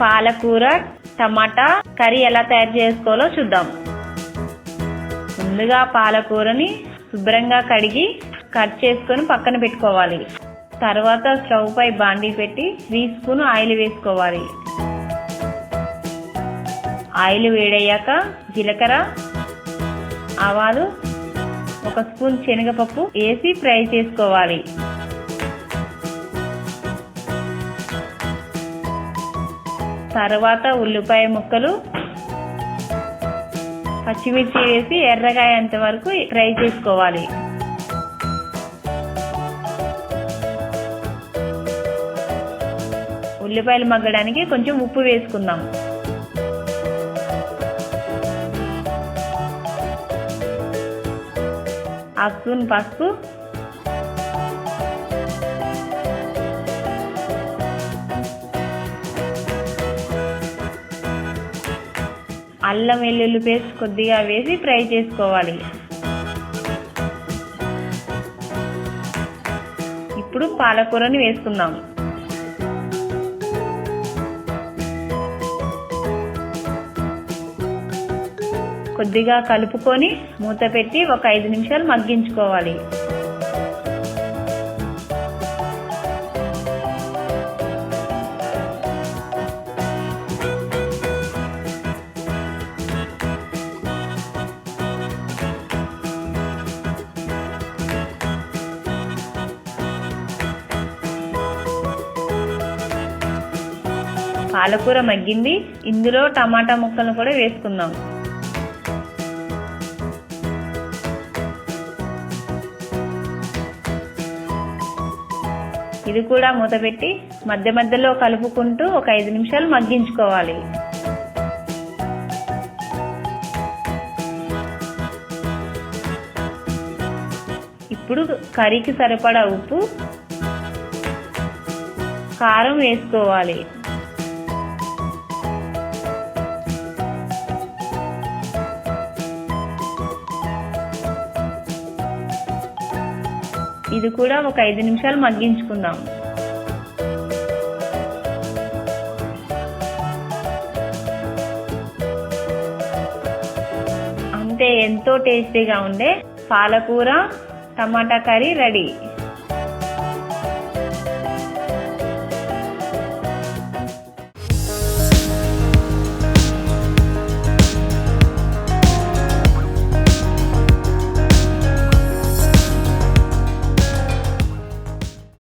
పాలకూర టమాటా కర్రీ ఎలా తయారు చేసుకోవాలో చూద్దాం. ముందుగా పాలకూరని శుభ్రంగా కడిగి కట్ చేసుకొని పక్కన పెట్టుకోవాలి. తర్వాత స్టవ్ పై బాండీ పెట్టి 3 స్పూన్ ఆయిల్ వేసుకోవాలి. ఆయిల్ వేడయ్యాక జీలకర్ర, ఆవాలు, 1 స్పూన్ శనగపప్పు వేసి ఫ్రై చేసుకోవాలి. తర్వాత ఉల్లిపాయ ముక్కలు, పచ్చిమిర్చి వేసి ఎర్రగా అయ్యేంత వరకు ఫ్రై చేసుకోవాలి. ఉల్లిపాయలు మగ్గడానికి కొంచెం ఉప్పు వేసుకుందాం. హాఫ్ స్పూన్ పసుపు, అల్లం వెల్లుల్లి పేస్ట్ కొద్దిగా వేసి ఫ్రై చేసుకోవాలి. ఇప్పుడు పాలకూరని వేసుకుందాం. కొద్దిగా కలుపుకొని మూత పెట్టి ఒక 5 నిమిషాలు మగ్గించుకోవాలి. పాలకూర మగ్గింది. ఇందులో టమాటా ముక్కలను కూడా వేసుకుందాం. ఇది కూడా మూత పెట్టి మధ్య మధ్యలో కలుపుకుంటూ ఒక 5 నిమిషాలు మగ్గించుకోవాలి. ఇప్పుడు కర్రీకి సరిపడా ఉప్పు, కారం వేసుకోవాలి. ఇది కూడా ఒక 5 నిమిషాలు మగ్గించుకుందాం. అంతే, ఎంతో టేస్టీగా ఉండే పాలకూర టమాటా కర్రీ రెడీ.